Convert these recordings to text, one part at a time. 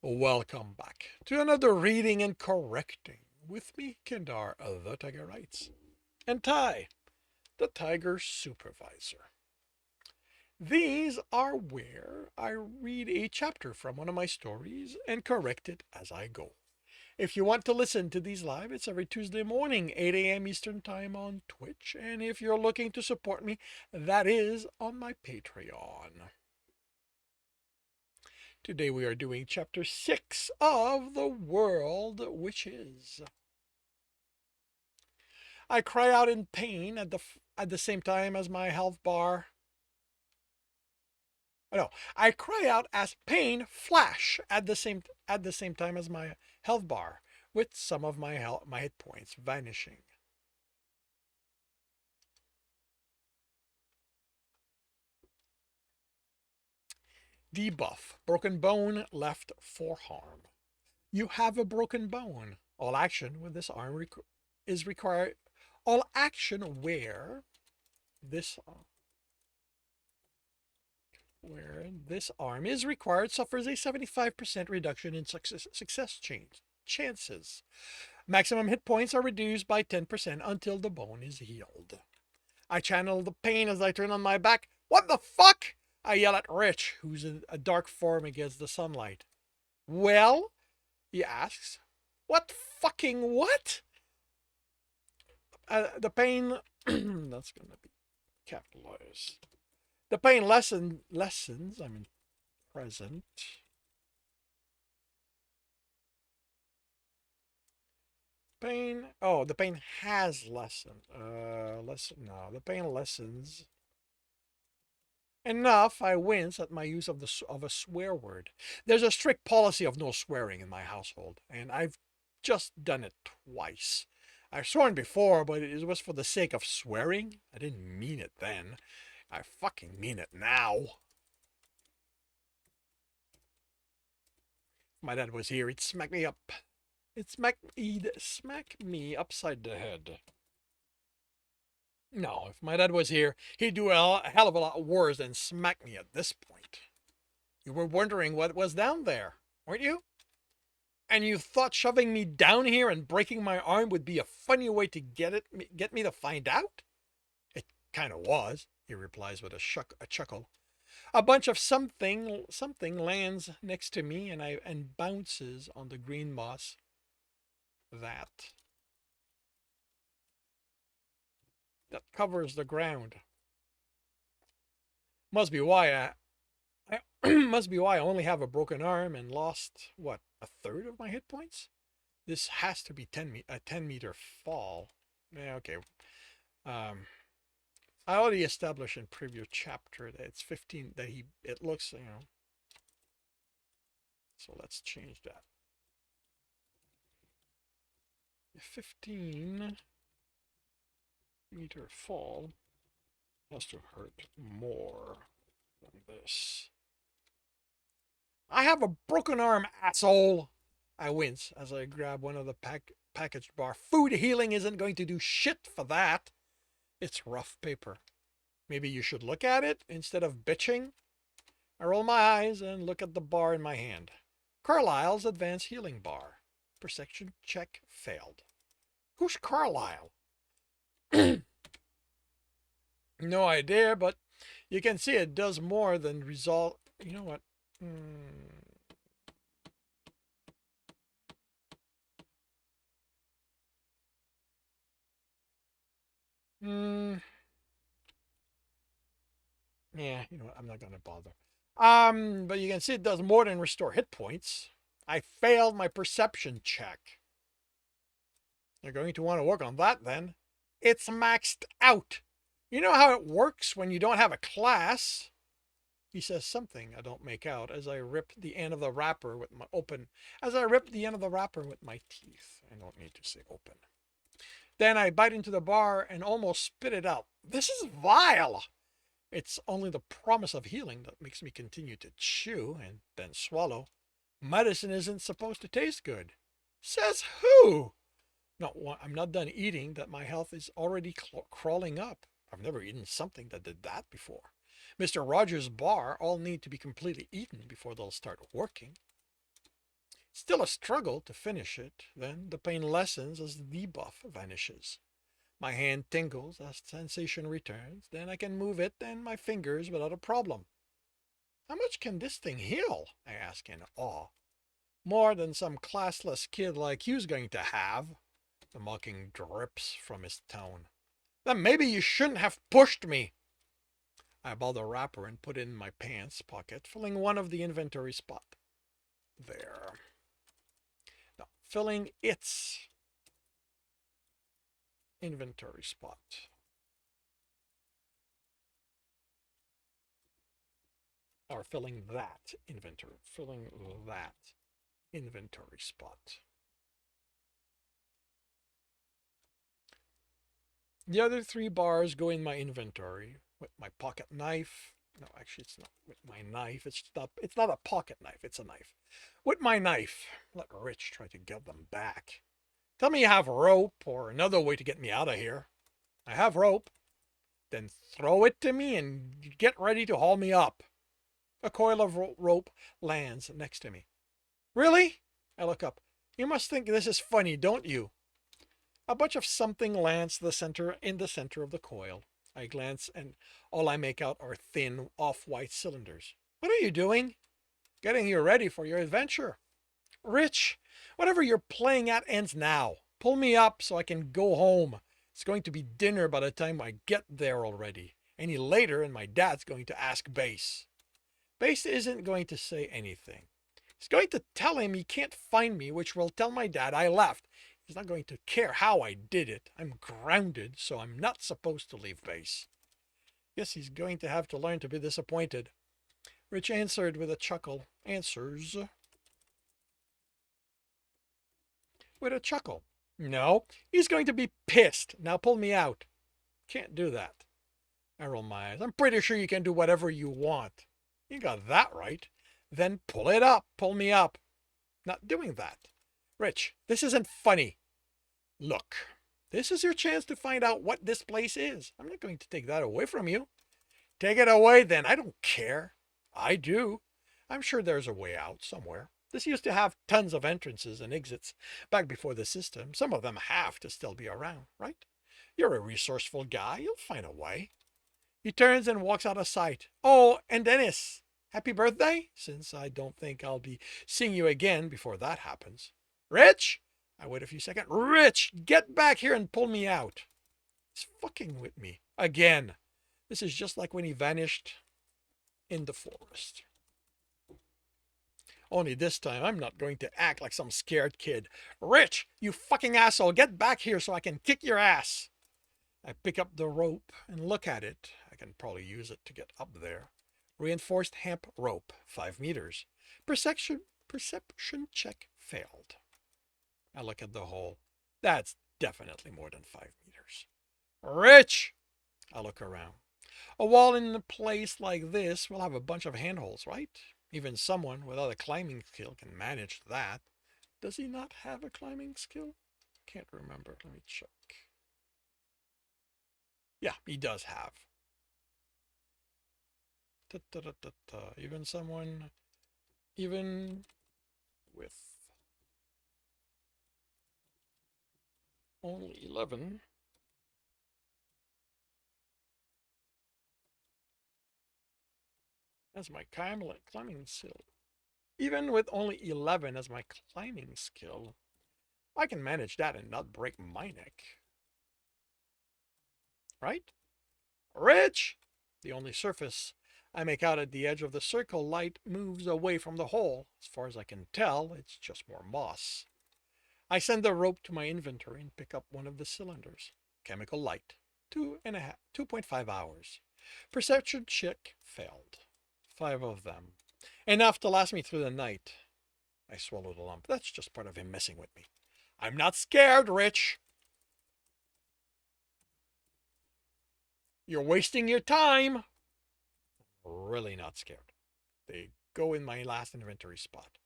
Welcome back to another reading and correcting with me, Kindar, the Tiger Writes, and Ty, the Tiger Supervisor. These are where I read a chapter from one of my stories and correct it as I go. If you want to listen to these live, it's every Tuesday morning, 8 a.m. Eastern Time on Twitch. And if you're looking to support me, that is on my Patreon. Today we are doing chapter 6 of The World Witches. I cry out in pain at the same time as my health bar. No, I cry out as pain flash at the same time as my health bar, with some of my hit points vanishing. Debuff: broken bone, left forearm. You have a broken bone. All action with this arm is required. All action where this arm is required suffers a 75% reduction in success chances. Maximum hit points are reduced by 10% until the bone is healed. I channel the pain as I turn on my back. What the fuck? I yell at Rich, who's in a dark form against the sunlight. Well? He asks. What fucking what? The pain, that's gonna be capitalized. The pain lessens, I mean present. The pain has lessened. No, the pain lessens. Enough, I wince at my use of a swear word. There's a strict policy of no swearing in my household, and I've just done it twice. I've sworn before, but it was for the sake of swearing. I didn't mean it then. I fucking mean it now. If my dad was here, he'd smack me up. He'd smack me upside the head. No, if my dad was here, he'd do a hell of a lot worse than smack me at this point. You were wondering what was down there, weren't you? And you thought shoving me down here and breaking my arm would be a funny way to get me to find out? It kind of was, he replies with a chuckle. A bunch of something lands next to me and bounces on the green moss. That covers the ground. Must be why I must be why I only have a broken arm and lost what, a third of my hit points. This has to be a 10-meter fall. Yeah, okay. I already established in previous chapter that it's 15. It looks, So let's change that. 15-meter fall has to hurt more than this. I have a broken arm, asshole! I wince as I grab one of the packaged bar. Food healing isn't going to do shit for that. It's rough paper. Maybe you should look at it instead of bitching. I roll my eyes and look at the bar in my hand. Carlisle's Advanced Healing Bar. Perception check failed. Who's Carlisle? No idea, but you can see it does more than result. You know what? Yeah, you know what? I'm not going to bother. But you can see it does more than restore hit points. I failed my perception check. You're going to want to work on that then. It's maxed out. You know how it works when you don't have a class? He says something I don't make out as I rip the end of the wrapper with my teeth. I don't need to say open. Then I bite into the bar and almost spit it out. This is vile. It's only the promise of healing that makes me continue to chew and then swallow. Medicine isn't supposed to taste good. Says who? No, I'm not done eating that my health is already crawling up. I've never eaten something that did that before. Mr. Rogers' bar all need to be completely eaten before they'll start working. Still a struggle to finish it. Then the pain lessens as the debuff vanishes. My hand tingles as sensation returns. Then I can move it and my fingers without a problem. How much can this thing heal? I ask in awe. More than some classless kid like you's going to have. The mocking drips from his tone. Then maybe you shouldn't have pushed me. I ball the wrapper and put it in my pants pocket, filling one of the inventory spot. There. Now, filling its inventory spot. Or filling that inventory. Filling that inventory spot. The other 3 bars go in my inventory with my pocket knife. No, actually, it's not with my knife. It's not a pocket knife. It's a knife. With my knife. Let Rich try to get them back. Tell me you have rope or another way to get me out of here. I have rope. Then throw it to me and get ready to haul me up. A coil of rope lands next to me. Really? I look up. You must think this is funny, don't you? A bunch of something lands in the center of the coil. I glance and all I make out are thin, off-white cylinders. What are you doing? Getting you ready for your adventure. Rich, whatever you're playing at ends now. Pull me up so I can go home. It's going to be dinner by the time I get there already. Any later and my dad's going to ask Base. Base isn't going to say anything. He's going to tell him he can't find me, which will tell my dad I left. He's not going to care how I did it. I'm grounded, so I'm not supposed to leave Base. Guess he's going to have to learn to be disappointed. Rich answered with a chuckle. Answers with a chuckle. No, he's going to be pissed. Now pull me out. Can't do that. I roll my eyes. I'm pretty sure you can do whatever you want. You got that right. Then pull it up. Pull me up. Not doing that. Rich, this isn't funny. Look, this is your chance to find out what this place is. I'm not going to take that away from you. Take it away then. I don't care. I do. I'm sure there's a way out somewhere. This used to have tons of entrances and exits back before the system. Some of them have to still be around, right? You're a resourceful guy. You'll find a way. He turns and walks out of sight. Oh, and Dennis, happy birthday, since I don't think I'll be seeing you again before that happens. Rich? I wait a few seconds. Rich, get back here and pull me out. He's fucking with me. Again. This is just like when he vanished in the forest. Only this time, I'm not going to act like some scared kid. Rich, you fucking asshole, get back here so I can kick your ass. I pick up the rope and look at it. I can probably use it to get up there. Reinforced hemp rope, 5 meters. Perception check failed. I look at the hole. That's definitely more than 5 meters. Rich! I look around. A wall in a place like this will have a bunch of handholds, right? Even someone without a climbing skill can manage that. Does he not have a climbing skill? Can't remember. Let me check. Yeah, he does have. Even with only 11. As my climbing skill. Even with only 11 as my climbing skill, I can manage that and not break my neck. Right? Rich! The only surface I make out at the edge of the circle light moves away from the hole. As far as I can tell, it's just more moss. I send the rope to my inventory and pick up one of the cylinders. Chemical light. 2.5 hours. Perception check failed. 5 of them. Enough to last me through the night. I swallowed a lump. That's just part of him messing with me. I'm not scared, Rich. You're wasting your time. Really not scared. They go in my last inventory spot.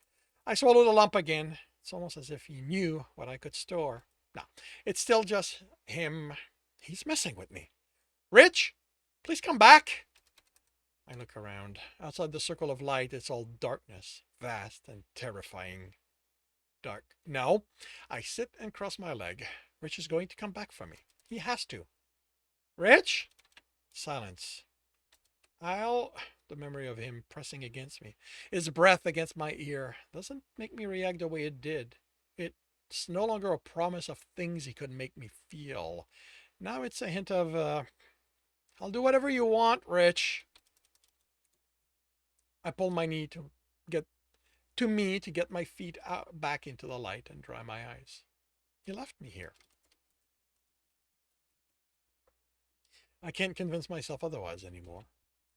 I swallowed a lump again. It's almost as if he knew what I could store. No, it's still just him. He's messing with me. Rich, please come back. I look around. Outside the circle of light, it's all darkness, vast and terrifying. dark. No. I sit and cross my leg. Rich is going to come back for me. He has to. Rich? Silence. I'll. The memory of him pressing against me, his breath against my ear, doesn't make me react the way it did. It's no longer a promise of things he could make me feel. Now it's a hint of, I'll do whatever you want, Rich. I pull my knee get to get my feet out, back into the light and dry my eyes. He left me here. I can't convince myself otherwise anymore.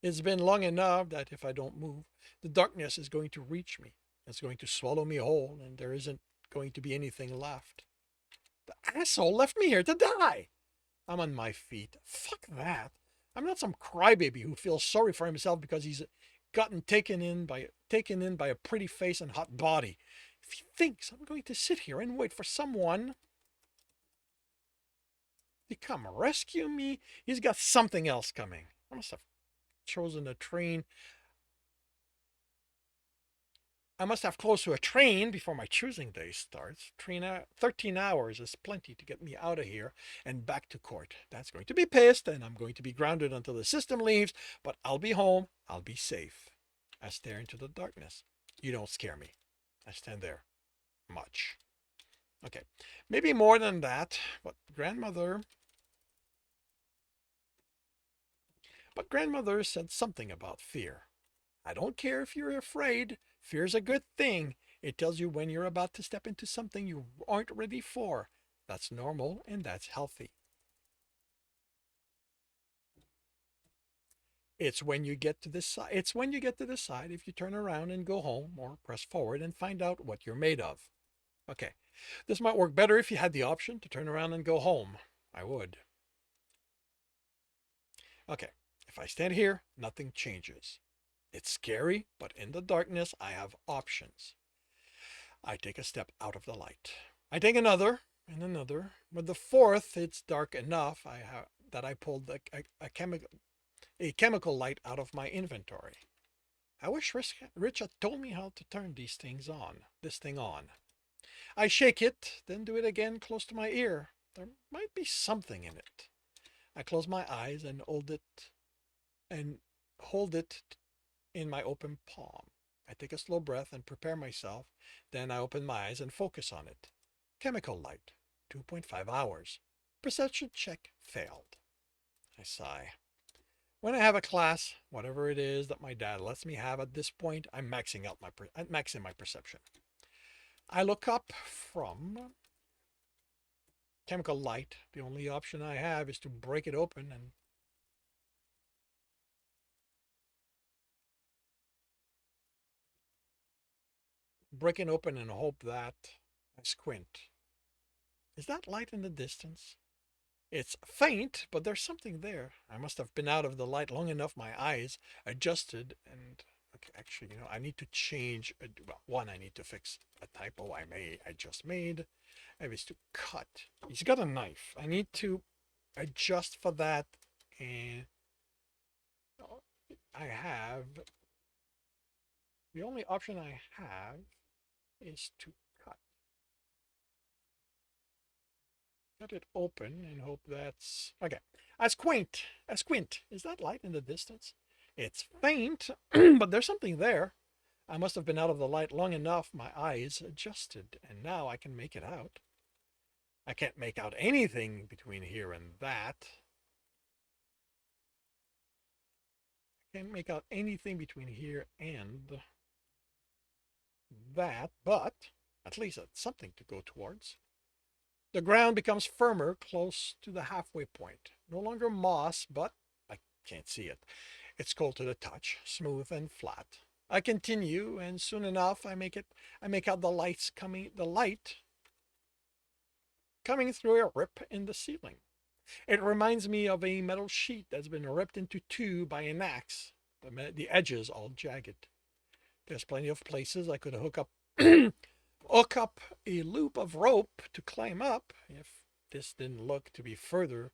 It's been long enough that if I don't move, the darkness is going to reach me. It's going to swallow me whole, and there isn't going to be anything left. The asshole left me here to die. I'm on my feet. Fuck that. I'm not some crybaby who feels sorry for himself because he's gotten taken in by a pretty face and hot body. If he thinks I'm going to sit here and wait for someone to come rescue me, he's got something else coming. I must have chosen a train. I must have close to a train before my choosing day starts. 13 hours is plenty to get me out of here and back to court. That's going to be pissed, and I'm going to be grounded until the system leaves, but I'll be home. I'll be safe. I stare into the darkness. You don't scare me. I stand there. Much. Okay. Maybe more than that, but grandmother said something about fear. I don't care if you're afraid. Fear's a good thing. It tells you when you're about to step into something you aren't ready for. That's normal and that's healthy. It's when you get to decide. It's when you get to decide if you turn around and go home or press forward and find out what you're made of. Okay. This might work better if you had the option to turn around and go home. I would. Okay. If I stand here, nothing changes. It's scary, but in the darkness, I have options. I take a step out of the light. I take another and another. With the fourth, it's dark enough that I pulled a chemical light out of my inventory. I wish Rich had told me how to turn this thing on. I shake it, then do it again close to my ear. There might be something in it. I close my eyes and hold it in my open palm. I take a slow breath and prepare myself. Then I open my eyes and focus on it. Chemical light, 2.5 hours. Perception check failed. I sigh. When I have a class, whatever it is that my dad lets me have at this point, I'm maxing my perception. I look up from chemical light. The only option I have is to break it open and hope that I squint. Is that light in the distance? It's faint, but there's something there. I must have been out of the light long enough. My eyes adjusted, and okay, actually, I need to change. Well, one, I need to fix a typo I just made. Maybe it's to cut. He's got a knife. I need to adjust for that, and I have the only option I have is to cut it open and hope that's okay. A squint. Is that light in the distance? It's faint, but there's something there. I must have been out of the light long enough. My eyes adjusted, and now I can make it out. I can't make out anything between here and that. I can't make out anything between here and that, but at least that's something to go towards. The ground becomes firmer close to the halfway point. No longer moss, but I can't see it. It's cold to the touch, smooth and flat. I continue, and soon enough I make out the light coming through a rip in the ceiling. It reminds me of a metal sheet that's been ripped into two by an axe, the edges all jagged. There's plenty of places I could hook up a loop of rope to climb up if this didn't look to be further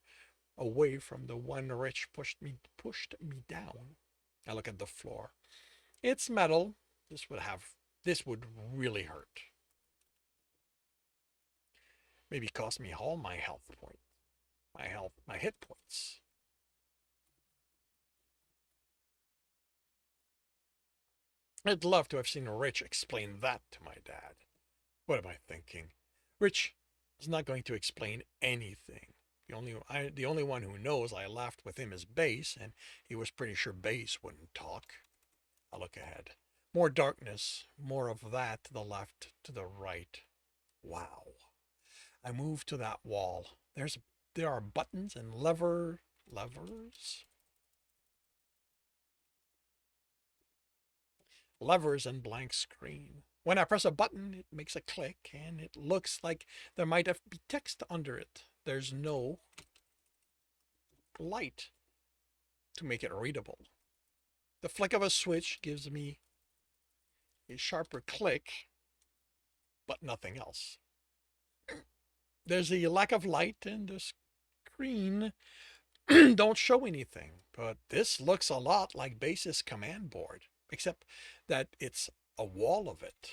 away from the one Rich pushed me down. I look at the floor. It's metal. This would really hurt. Maybe cost me all my health points. My hit points. I'd love to have seen Rich explain that to my dad. What am I thinking? Rich is not going to explain anything. The only one who knows I laughed with him is Base, and he was pretty sure Base wouldn't talk. I look ahead. More darkness, more of that to the left, to the right. Wow. I move to that wall. There are buttons and levers and blank screen. When I press a button, it makes a click and it looks like there might have be text under it. There's no light to make it readable. The flick of a switch gives me a sharper click, but nothing else. There's a lack of light and the screen don't show anything, but this looks a lot like Base's command board, except that it's a wall of it.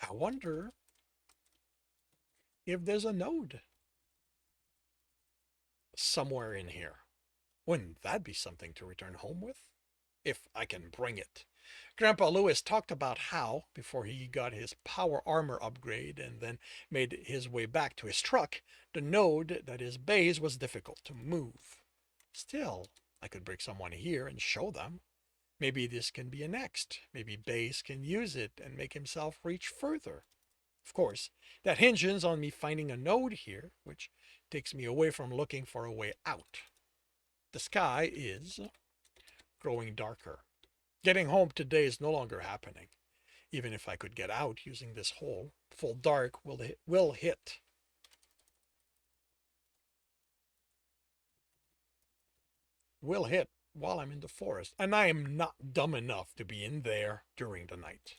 I wonder if there's a node somewhere in here. Wouldn't that be something to return home with? If I can bring it. Grandpa Lewis talked about how, before he got his power armor upgrade and then made his way back to his truck, the node that is Base was difficult to move. Still, I could bring someone here and show them. Maybe this can be a next. Maybe Base can use it and make himself reach further. Of course, that hinges on me finding a node here, which takes me away from looking for a way out. The sky is growing darker. Getting home today is no longer happening. Even if I could get out using this hole, full dark will hit. Will hit while I'm in the forest, and I am not dumb enough to be in there during the night.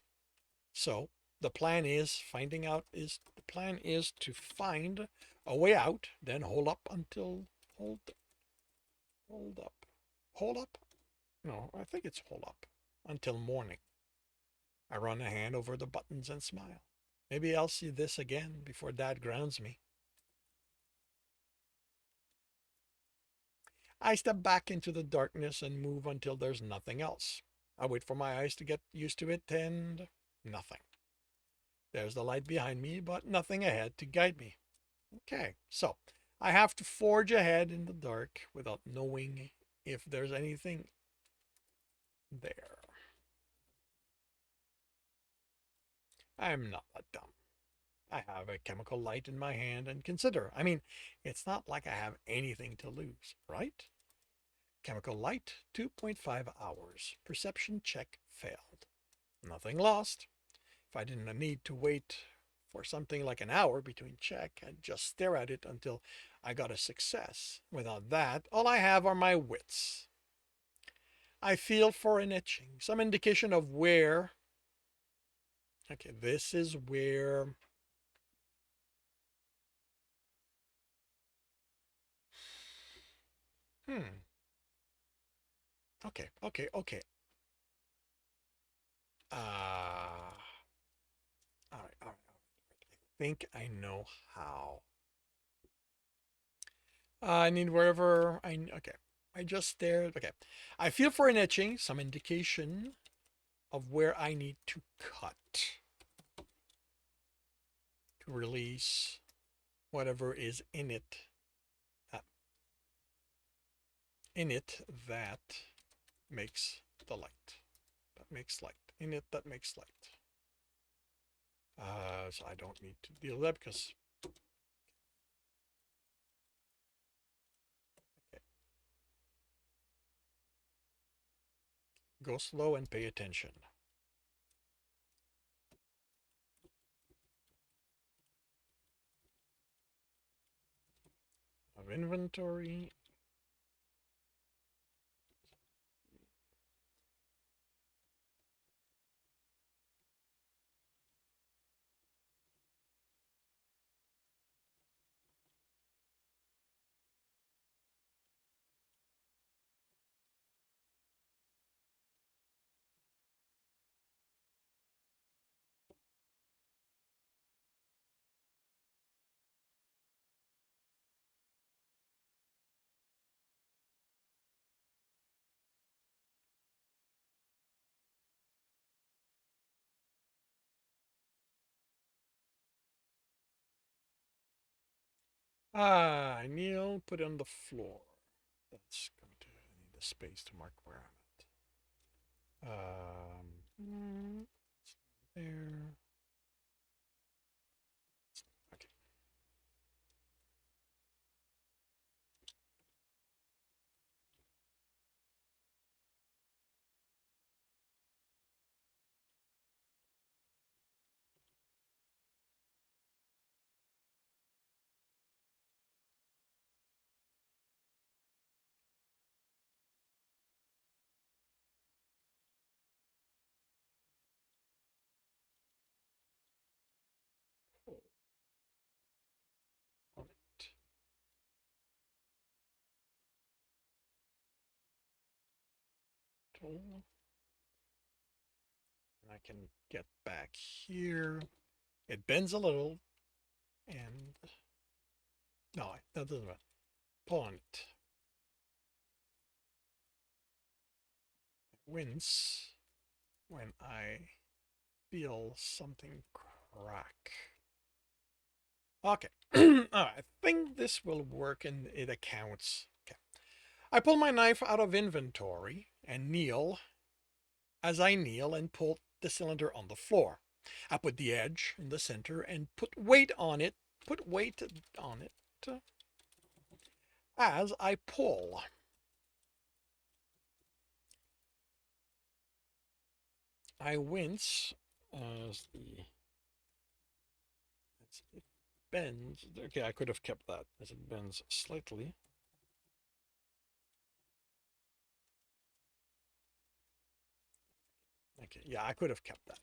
So the plan is to find a way out, then hold up. Hold up? No, I think it's hold up. Until morning. I run a hand over the buttons and smile. Maybe I'll see this again before Dad grounds me. I step back into the darkness and move until there's nothing else. I wait for my eyes to get used to it and nothing. There's the light behind me, but nothing ahead to guide me. Okay, so I have to forge ahead in the dark without knowing if there's anything there. I'm not that dumb. I have a chemical light in my hand and consider. It's not like I have anything to lose, right? Chemical light, 2.5 hours. Perception check failed. Nothing lost. If I didn't need to wait for something like an hour between check, I'd just stare at it until I got a success. Without that, all I have are my wits. I feel for an etching, some indication of where. Okay, this is where. Hmm. Okay. All right. I think I know how. I need wherever I. Okay. I just stared. Okay. I feel for an etching, some indication of where I need to cut to release whatever is that in it that makes the light. That makes light. In it that makes light. So I don't need to deal with that because. Okay. Go slow and pay attention. Of inventory. I kneel, put it on the floor. That's going to need a space to mark where I'm at. There. Okay. On it. And I can get back here. It bends a little, and no, that doesn't matter. Pull on it. It wins when I feel something crack. Okay. I think this will work and it accounts. Okay. I pull my knife out of inventory and kneel. As I kneel and pull the cylinder on the floor, I put the edge in the center and put weight on it. Put weight on it as I pull. I wince as it bends. Okay, I could have kept that as it bends slightly. Okay, yeah, I could have kept that.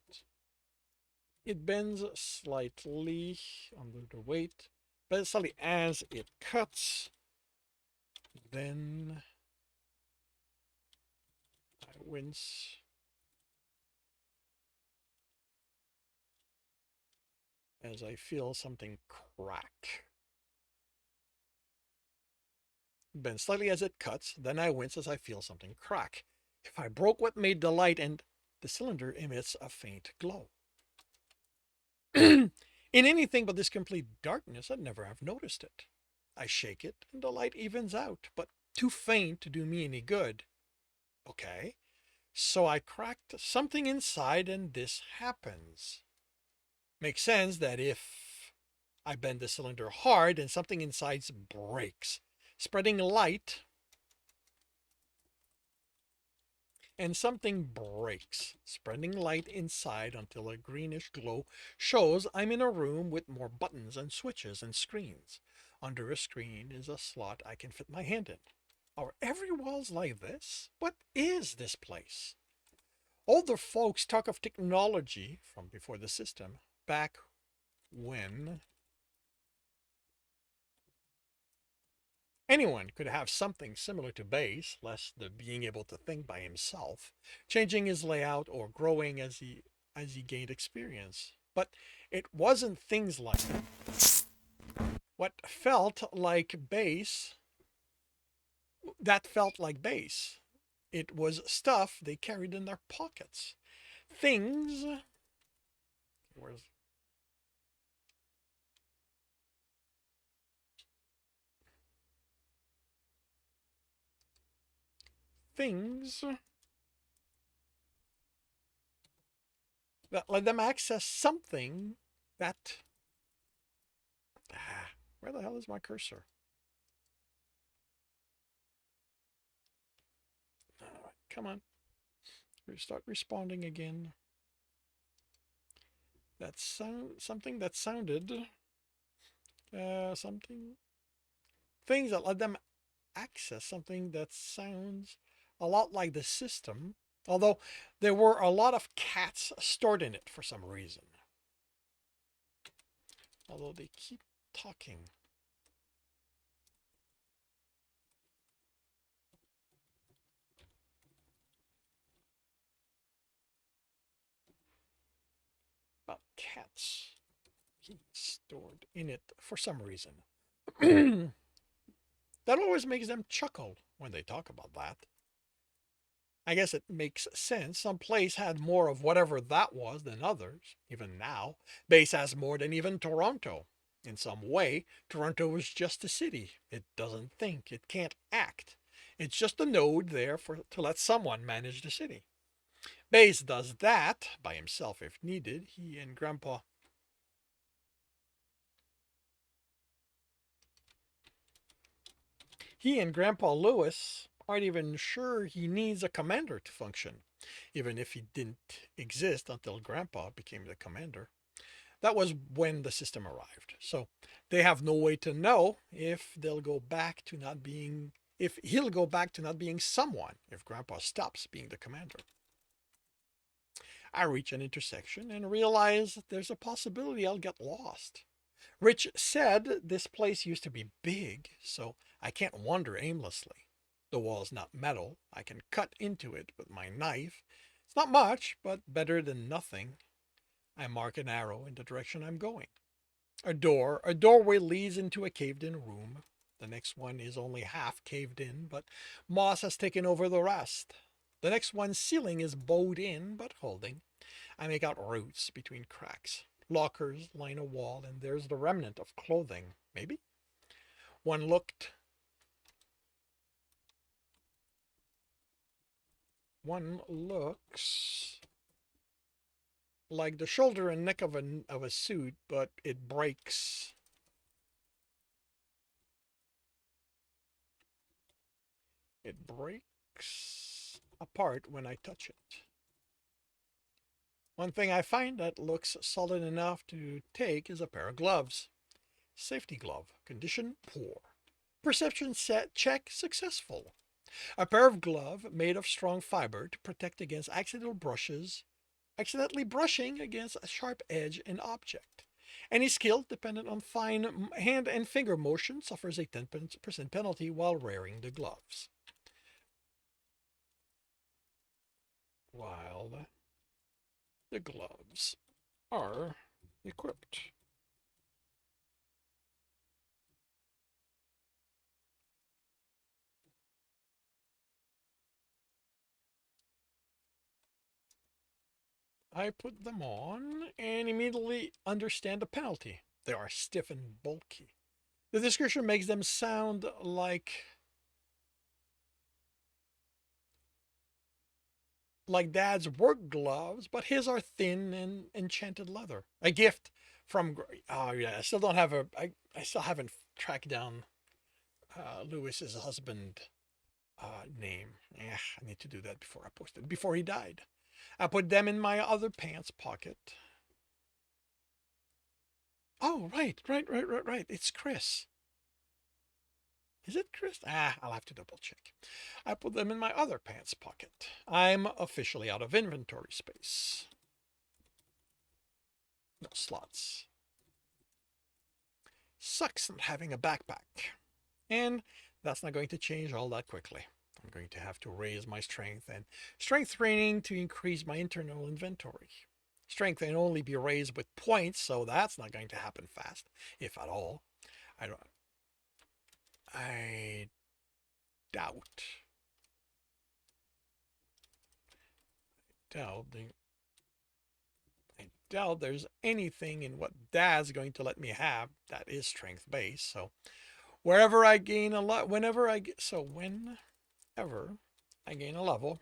It bends slightly under the weight, but slightly as it cuts. Then I wince as I feel something crack. Bend slightly as it cuts, then I wince as I feel something crack. If I broke what made the light, and the cylinder emits a faint glow. In anything but this complete darkness, I'd never have noticed it. I shake it, and the light evens out, but too faint to do me any good. Okay, so I cracked something inside, and this happens. Makes sense that if I bend the cylinder hard and something inside breaks, spreading light, and something breaks, spreading light inside until a greenish glow shows I'm in a room with more buttons and switches and screens. Under a screen is a slot I can fit my hand in. Are every walls like this? What is this place? Older folks talk of technology from before the system, back when anyone could have something similar to base, less the being able to think by himself, changing his layout or growing as he gained experience. But it wasn't things like what felt like base that felt like base. It was stuff they carried in their pockets. Things where's things that let them access something that where the hell is my cursor? Come on. Start responding again. That's something that sounded something things that let them access something that sounds a lot like the system, although there were a lot of cats stored in it for some reason. Although they keep talking. About cats stored in it for some reason. That always makes them chuckle when they talk about that. I guess it makes sense. Some place had more of whatever that was than others. Even now, base has more than even Toronto. In some way, Toronto is just a city. It doesn't think, it can't act. It's just a node there to let someone manage the city. Bayes does that by himself if needed. He and Grandpa Lewis aren't even sure he needs a commander to function, even if he didn't exist until Grandpa became the commander. That was when the system arrived. So they have no way to know if he'll go back to not being someone if Grandpa stops being the commander. I reach an intersection and realize there's a possibility I'll get lost. Rich said this place used to be big, so I can't wander aimlessly. The wall's not metal. I can cut into it with my knife. It's not much, but better than nothing. I mark an arrow in the direction I'm going. A doorway leads into a caved-in room. The next one is only half caved in, but moss has taken over the rest. The next one's ceiling is bowed in, but holding. I make out roots between cracks. Lockers line a wall, and there's the remnant of clothing, maybe? One looked. One looks like the shoulder and neck of a suit, but it breaks. It breaks apart when I touch it. One thing I find that looks solid enough to take is a pair of gloves. Safety glove, condition poor. Perception set check successful. A pair of gloves made of strong fiber to protect against accidentally brushing against a sharp edge and object. Any skill dependent on fine hand and finger motion suffers a 10% penalty while wearing the gloves. While the gloves are equipped. I put them on and immediately understand the penalty. They are stiff and bulky. The description makes them sound like Dad's work gloves, but his are thin and enchanted leather. A gift from. Oh yeah, I still don't have a. I still haven't tracked down Lewis's husband name. Yeah, I need to do that before I post it. Before he died, I put them in my other pants pocket. Oh right. It's Chris. Is it Chris? I'll have to double check. I put them in my other pants pocket. I'm officially out of inventory space. No slots. Sucks not having a backpack. And that's not going to change all that quickly. I'm going to have to raise my strength and strength training to increase my internal inventory. Strength can only be raised with points, so that's not going to happen fast, if at all. I don't. I doubt. Doubt. I doubt there's anything in what Dad's going to let me have that is strength based. So wherever I gain a lot, whenever I gain a level,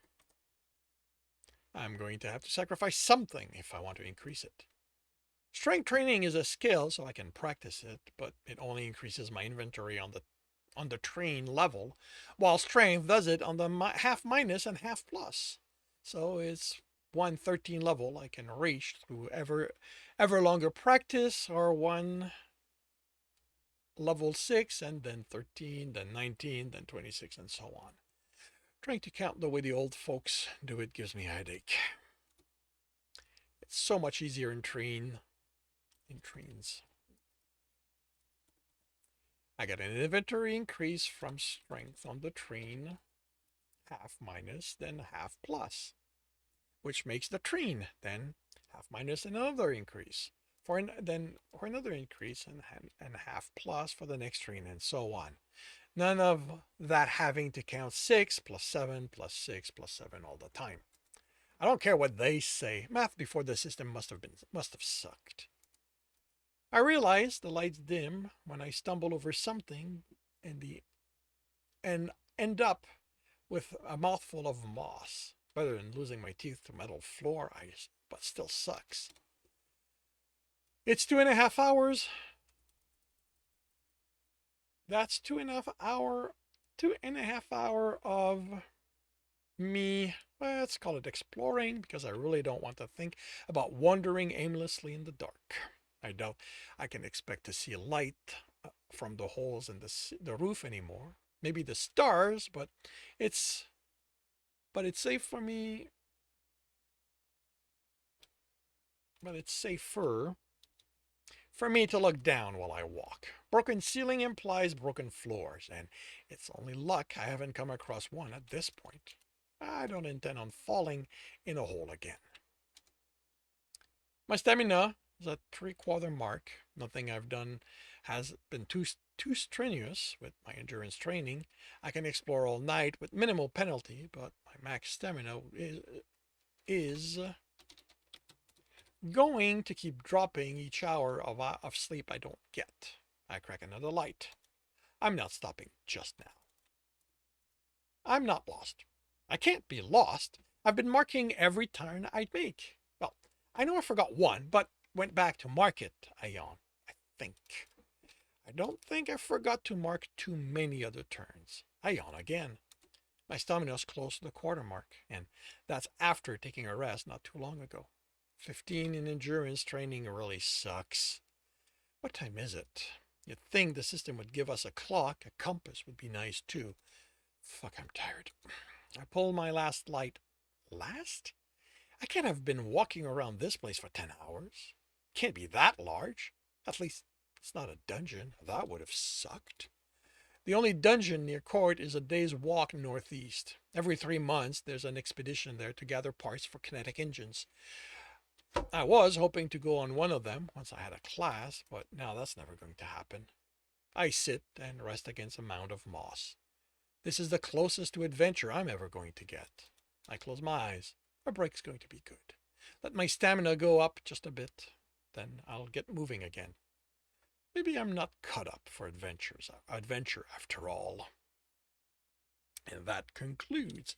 I'm going to have to sacrifice something if I want to increase it. Strength training is a skill, so I can practice it, but it only increases my inventory on the train level, while strength does it on the half minus and half plus. So it's 113 level I can reach through ever longer practice, or one level 6 and then 13, then 19, then 26, and so on. Trying to count the way the old folks do it gives me a headache. It's so much easier in trains. I get an inventory increase from strength on the train, half minus, then half plus, which makes the train then half minus another increase, for another increase and half plus for the next train, and so on. None of that having to count 6 plus 7 plus 6 plus 7 all the time. I don't care what they say. Math before the system must have sucked. I realize the lights dim when I stumble over something and end up with a mouthful of moss. Better than losing my teeth to metal floor ice, but still sucks. It's 2.5 hours. That's 2.5 hour of me, let's call it exploring, because I really don't want to think about wandering aimlessly in the dark. I doubt I can expect to see light from the holes in the roof anymore. Maybe the stars, it's it's safe for me. But it's safer for me to look down while I walk. Broken ceiling implies broken floors, and it's only luck I haven't come across one at this point. I don't intend on falling in a hole again. My stamina is at 3/4 mark. Nothing I've done has been too strenuous with my endurance training. I can explore all night with minimal penalty, but my max stamina is going to keep dropping each hour of sleep I don't get. I crack another light. I'm not stopping just now. I'm not lost. I can't be lost. I've been marking every turn I make. Well, I know I forgot one, but went back to mark it, I yawn. I think. I don't think I forgot to mark too many other turns. I yawn again. My stamina's close to the quarter mark, and that's after taking a rest not too long ago. 15 in endurance training really sucks. What time is it? You'd think the system would give us a clock. A compass would be nice too. Fuck, I'm tired. I pull my last light. Last? I can't have been walking around this place for 10 hours. Can't be that large. At least it's not a dungeon. That would have sucked. The only dungeon near court is a day's walk northeast. Every 3 months, there's an expedition there to gather parts for kinetic engines. I was hoping to go on one of them once I had a class, but now that's never going to happen. I sit and rest against a mound of moss. This is the closest to adventure I'm ever going to get. I close my eyes. A break's going to be good. Let my stamina go up just a bit, then I'll get moving again. Maybe I'm not cut up for adventure after all. And that concludes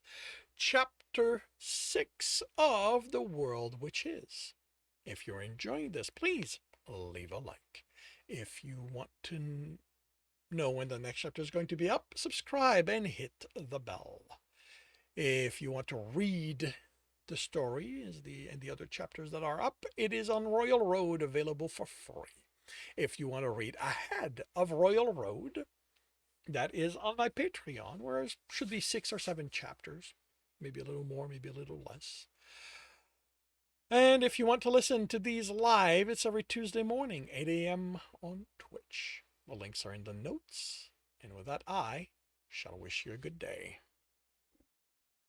Chapter 6 of The World Which Is. If you're enjoying this, please leave a like. If you want to know when the next chapter is going to be up, subscribe and hit the bell. If you want to read the story and the other chapters that are up, it is on Royal Road, available for free. If you want to read ahead of Royal Road, that is on my Patreon, where it should be 6 or 7 chapters. Maybe a little more, maybe a little less. And if you want to listen to these live, it's every Tuesday morning, 8 a.m. on Twitch. The links are in the notes. And with that, I shall wish you a good day.